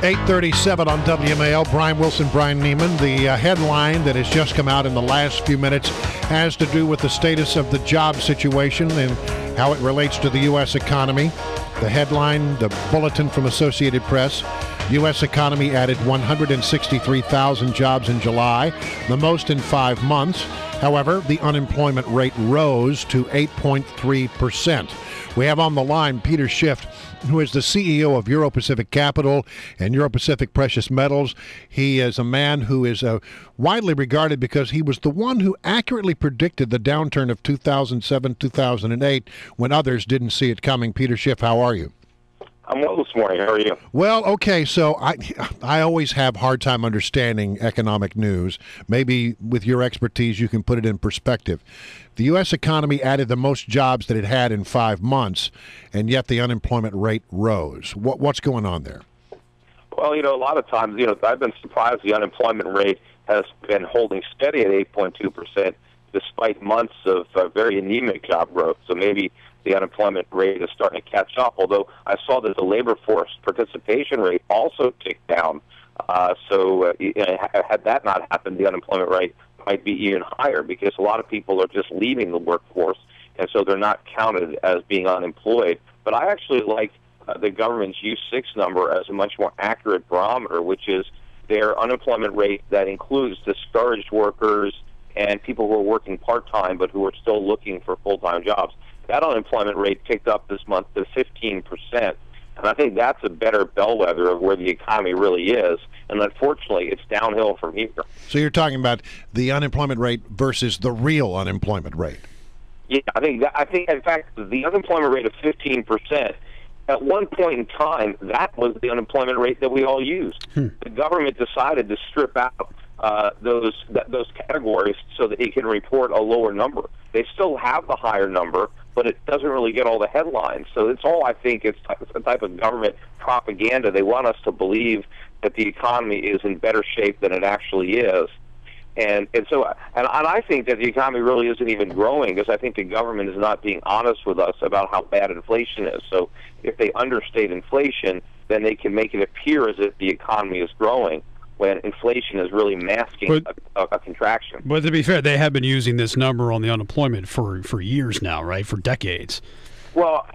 8:37 on WMAL. Brian Wilson, Brian Neiman. The headline that has just come out in the last few minutes has to do with the status of the job situation and how it relates to the U.S. economy. The headline, the bulletin from Associated Press, U.S. economy added 163,000 jobs in July, the most in 5 months. However, the unemployment rate rose to 8.3%. We have on the line Peter Schiff, who is the CEO of Euro Pacific Capital and Euro Pacific Precious Metals. He is a man who is widely regarded because he was the one who accurately predicted the downturn of 2007, 2008 when others didn't see it coming. Peter Schiff, how are you? I'm well this morning. How are you? Well, okay, so I always have a hard time understanding economic news. Maybe with your expertise you can put it in perspective. The U.S. economy added the most jobs that it had in 5 months, and yet the unemployment rate rose. What's going on there? Well, a lot of times, I've been surprised the unemployment rate has been holding steady at 8.2% despite months of very anemic job growth. So maybe the unemployment rate is starting to catch up, although I saw that the labor force participation rate also ticked down. So had that not happened, the unemployment rate might be even higher because a lot of people are just leaving the workforce, and so they're not counted as being unemployed. But I actually like the government's U6 number as a much more accurate barometer, which is their unemployment rate that includes discouraged workers and people who are working part-time but who are still looking for full-time jobs. That unemployment rate ticked up this month to 15%, and I think that's a better bellwether of where the economy really is. And unfortunately, it's downhill from here. So you're talking about the unemployment rate versus the real unemployment rate? Yeah, I think in fact the unemployment rate of 15%. At one point in time, that was the unemployment rate that we all used. The government decided to strip out those categories so that it can report a lower number. They still have the higher number, but it doesn't really get all the headlines. So it's all, I think, it's a type of government propaganda. They want us to believe that the economy is in better shape than it actually is. And I think that the economy really isn't even growing because I think the government is not being honest with us about how bad inflation is. So if they understate inflation, then they can make it appear as if the economy is growing when inflation is really masking a contraction. But to be fair, they have been using this number on the unemployment for years now, right? For decades. Well,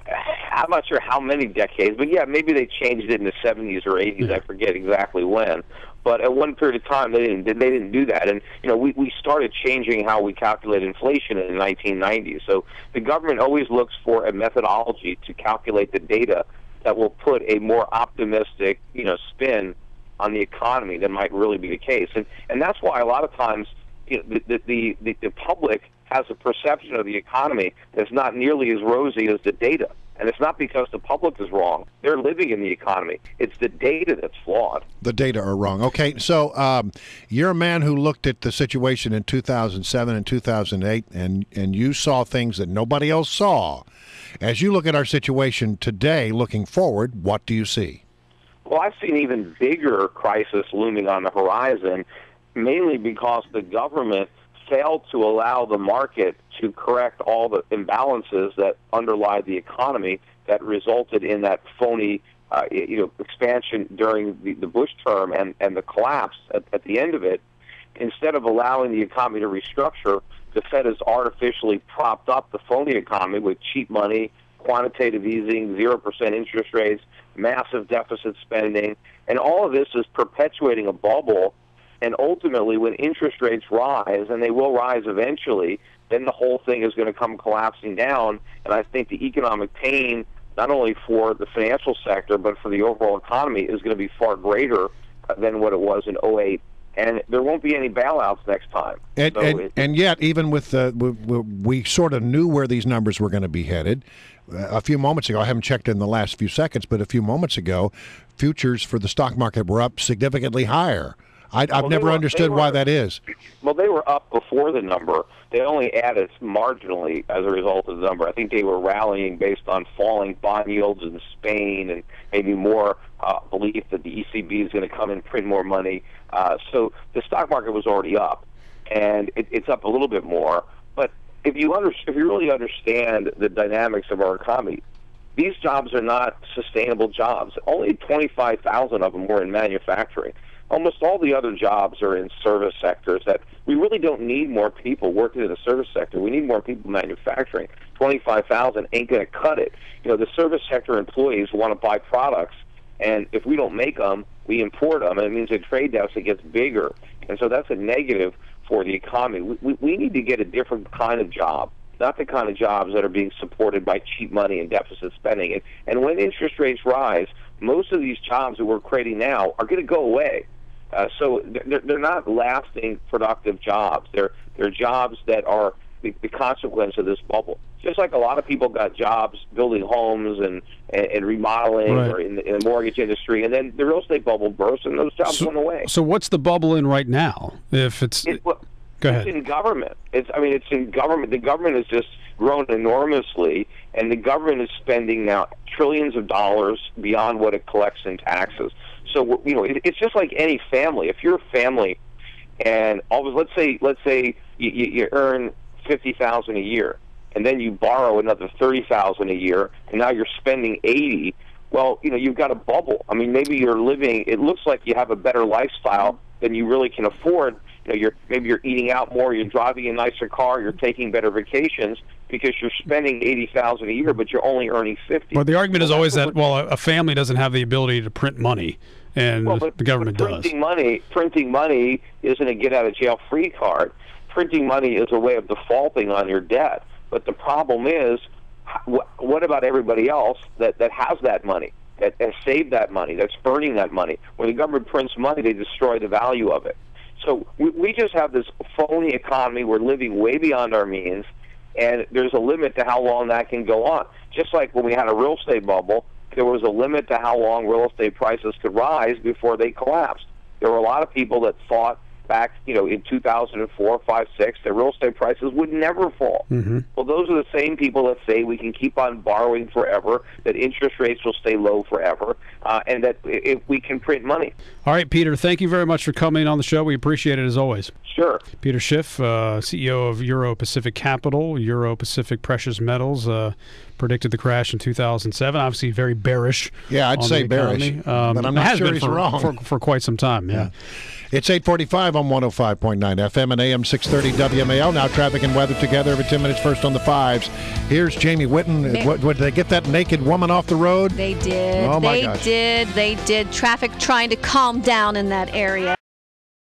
I'm not sure how many decades, but yeah, maybe they changed it in the 70s or 80s. I forget exactly when. But at one period of time, they didn't do that. And, we started changing how we calculate inflation in the 1990s. So the government always looks for a methodology to calculate the data that will put a more optimistic, spin on the economy than might really be the case. And that's why a lot of times the public has a perception of the economy that's not nearly as rosy as the data. And it's not because the public is wrong. They're living in the economy. It's the data that's flawed. The data are wrong. Okay, so you're a man who looked at the situation in 2007 and 2008, and you saw things that nobody else saw. As you look at our situation today, looking forward, what do you see? Well, I've seen an even bigger crisis looming on the horizon, mainly because the government failed to allow the market to correct all the imbalances that underlie the economy that resulted in that phony expansion during the Bush term and the collapse at the end of it. Instead of allowing the economy to restructure, the Fed has artificially propped up the phony economy with cheap money, quantitative easing, 0% interest rates, massive deficit spending, and all of this is perpetuating a bubble. And ultimately, when interest rates rise, and they will rise eventually, then the whole thing is going to come collapsing down. And I think the economic pain, not only for the financial sector, but for the overall economy, is going to be far greater than what it was in 2008. And there won't be any bailouts next time. And yet, even with we sort of knew where these numbers were going to be headed. A few moments ago, I haven't checked in the last few seconds, but a few moments ago, futures for the stock market were up significantly higher. I've never understood why that is. Well, they were up before the number. They only added marginally as a result of the number. I think they were rallying based on falling bond yields in Spain and maybe more belief that the ECB is going to come and print more money. So the stock market was already up, and it's up a little bit more. But if you really understand the dynamics of our economy, these jobs are not sustainable jobs. Only 25,000 of them were in manufacturing. Almost all the other jobs are in service sectors that we really don't need more people working in the service sector. We need more people manufacturing. 25,000 ain't going to cut it. The service sector employees want to buy products, and if we don't make them, we import them, and it means the trade deficit gets bigger. And so that's a negative for the economy. We need to get a different kind of job, not the kind of jobs that are being supported by cheap money and deficit spending. And when interest rates rise, most of these jobs that we're creating now are going to go away. So they're not lasting, productive jobs. They're jobs that are the consequence of this bubble. Just like a lot of people got jobs building homes and remodeling or in the mortgage industry, and then the real estate bubble burst and those jobs went away. So what's the bubble in right now? If Go ahead. It's in government. It's in government. The government has just grown enormously, and the government is spending now trillions of dollars beyond what it collects in taxes. So it's just like any family. If you're a family, and let's say you earn $50,000 a year, and then you borrow another $30,000 a year, and now you're spending $80,000. Well, you've got a bubble. I mean, maybe you're living. It looks like you have a better lifestyle than you really can afford. Maybe you're eating out more, you're driving a nicer car, you're taking better vacations because you're spending $80,000 a year, but you're only earning $50,000. Well, the argument is always that a family doesn't have the ability to print money, and the government does. Printing money isn't a get-out-of-jail-free card. Printing money is a way of defaulting on your debt. But the problem is, what about everybody else that has that money, that has saved that money, that's earning that money? When the government prints money, they destroy the value of it. So we just have this phony economy. We're living way beyond our means, and there's a limit to how long that can go on. Just like when we had a real estate bubble, there was a limit to how long real estate prices could rise before they collapsed. There were a lot of people that thought back, in 2004, 5, 6, that real estate prices would never fall. Mm-hmm. Well, those are the same people that say we can keep on borrowing forever, that interest rates will stay low forever, and that if we can print money. All right, Peter, thank you very much for coming on the show. We appreciate it as always. Sure. Peter Schiff, CEO of Euro Pacific Capital, Euro Pacific Precious Metals, predicted the crash in 2007. Obviously, very bearish. Yeah, I'd say bearish, but I'm not sure he's wrong. For quite some time, yeah. It's 8:45 on 105.9 FM and AM 630 WMAL. Now traffic and weather together every 10 minutes first on the 5s. Here's Jamie Whitten. Did they get that naked woman off the road? They did. Oh, my gosh. They did. Traffic trying to calm down in that area.